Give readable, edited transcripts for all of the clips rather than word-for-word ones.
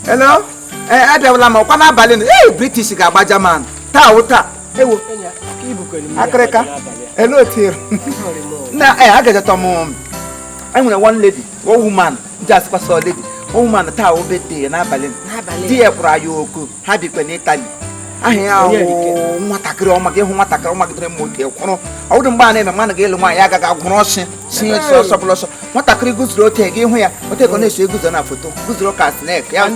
Hello? Abịawala m ọkwa n'abalị na British ga-agba German taa ụta ewo akịrịka hello otiere na agajatọ m enwere one lady one woman ji asịkwa sọ lady one woman taa obete n'abalị di ya kwụrụ ya oku ha bikwe n'Italy aha ya nwatakịrị ọma gị hụ nwatakịrị ọma gidere m otu ekwụrụ ọwụdụ mgbe a na-eme mmadụ ga-elu nwaanyị agaghị agwụrụ ọsị si ọsọ bụla ọsọ nwatakịrị guzoro ote gị hụ ya ote ego na-eso eguzo na foto guzoro ka snack ya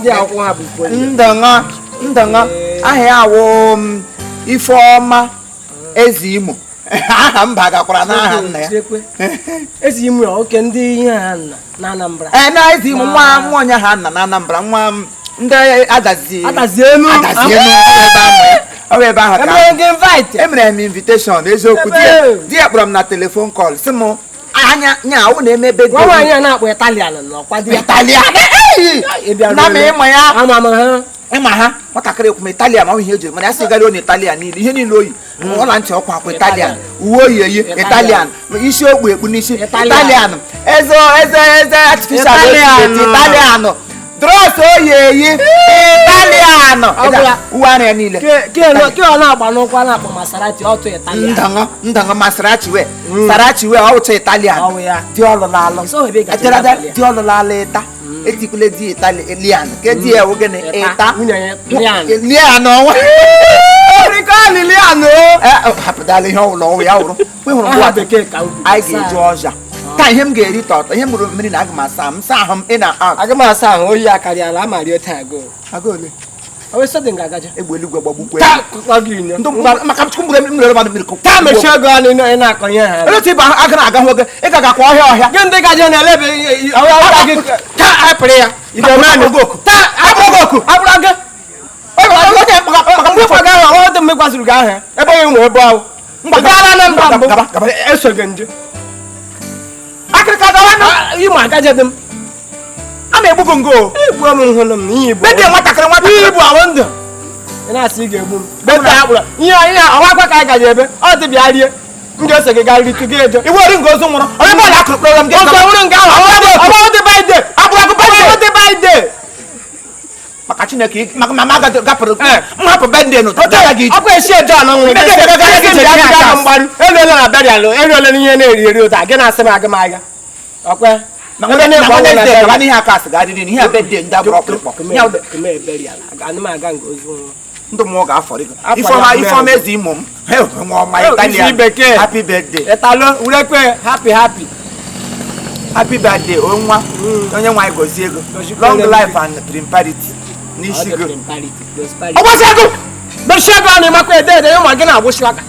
ndanga aha ya awụ Ifeoma eze Imo aha mba gakwara n'aha nna ya eze Imo oke ndị ihe ha na Anambra na eze Imo nwa onye ha nna na Anambra nwa ndị adazi enu ọ ebe ahụ ka emere m invitation eziokwu di ya kpọrọ m na telefon call sị m anya nya awụ na-emebe gwa nwaanyị na-akpọ Italian n'ọkwa di Italian na m ịma ya ịma ha nwatakịrị ekwu m Italian ahụ ihe eji mana ya sị gari onye Italian niile ihe niile oyi ọla ntị ọkwa akwa Italian uwe oyi eyi Italian isi okpu ekpu n'isi Italian eze artificial Italian dress oyi eyi Italian uwe anya niile ke ọ na-agba n'ụkwa na-akpọ Maserati ọtụ Italian ndanga Maserati we Sarachi we ọtụ Italian dị ọlụla alụ dị ọlụla alụ ịta etikule di Italian ke di e ogene eta lian ọnwa rikali lian o hapụdala ihe ụlọ ya wụrụ we hụrụ ngwa bekee ka anyị ga-eji ọja ka ihe m ga-eri tọtọ ihe mụrụ mmiri na aga m asa m saa ahụ m ị na aga m asa ahụ oyi akarịala amari ote agụ ole owe sọdị ga-agaja egbe eluigwe gbagbukwe maka mgbere mmiri mmadụ mmiri taa mechie ego anụ ị na-akọ ihe ha otu ịba aga na-aga hụ oge ị ga gakwa ọhịa gị ndị gaje na-elebe gị taa hapụrụ ya oku abụrụ gị maka mgbe ịkwaga ahụ ọdụ mgbe gwaziri gị ahụ ebe onye ụmụ ebe ahụ gara na mba mbụ esoghị nje akịrịka gawa ịmụ agaje dị m a na-egbugo ngo egbuo m nhụrụ m n'ihe igbo bedie nwatakịrị igbo ahụ ndụ ị na-asị ị ga-egbu m beta akpụrụ ihe ọwa akwa ka anyị gaje ebe ọ dị bịa rie m ga-ese gị gaa ritu gị eje iwe ori ngo ozu nwụrụ onye bọọlụ akụrụkpọrọ m gị ọzọ nwụrụ nke ahụ ọwa dị baide dị baide maka Chineke maka mama gapụrụ m hapụ bende nụ ọkwa esi eje anọ nwere mgbaru eruola na berialụ eruola n'ihe na-eri ụta gị na-asị m aga m aga ọkwa ihe aka asị ga-adịrị n'ihe a bende ndị agbụrụ ọkpụrụkpọ ndụ mmụọ ga-afọrị Ifeoma eze Imo m Italian happy birthday ịtalụ urekwe happy birthday nwa onye nwaanyị gozie ego long life and prosperity n'isi go ọgbasi ego dozie ego a na-emakwa ede ede ụmụ gị na-agbụsị aka